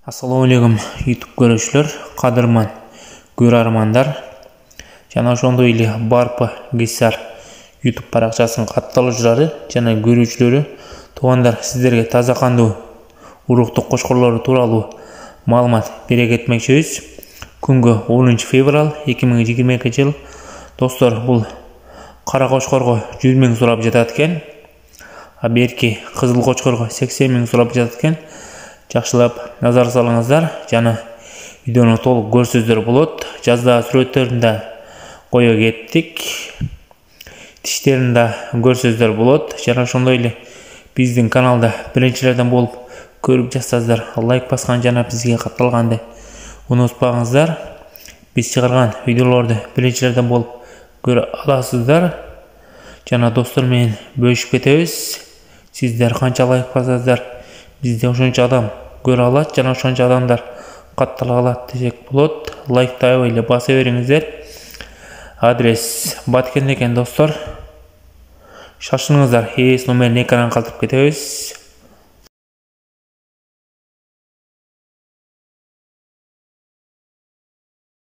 Assalamu alaikum YouTube görüşler, kadırman, görarmanlar. Jana ошондой эле Барпы Гисар YouTube паракчасынын катталуучулары жана көрүүчүлөрү, туугандар, сиздерге таза кандуу уруктук кочкорлору тууралуу маалымат бере кетмекчибиз. Күнгө 10 февраль 2022 жыл. Достор, бул кара кочкорго 100 000 сурап жатат экен. А берки кызыл кочкорго 80 000 сурап жатат экен. Жакшылап назар салыңыздар, жана видеону толук көрсөздөр болот. Жазда сүрөттөрүндө кое кеттик. Тиштеринде көрсөздөр болот. Жана ошондой эле биздин каналда биринчилерден болуп көрүп жатсаңыздар, лайк баскан жана бизге катталганды унутпаңыздар. Биз чыгарган видеолорду биринчилерден болуп көрө аласыздар. Жана достор менен бөлүшүп кетебиз. Сиздер канча лайк басасыздар, бизде ошончо адам көрө алат, жана ошончо адамдар каттала алат десек болот. Лайкты аябай эле баса бериңиздер. Адрес Баткен экен достор. Шашылыңыздар, номерин экранга калтырып кетебиз.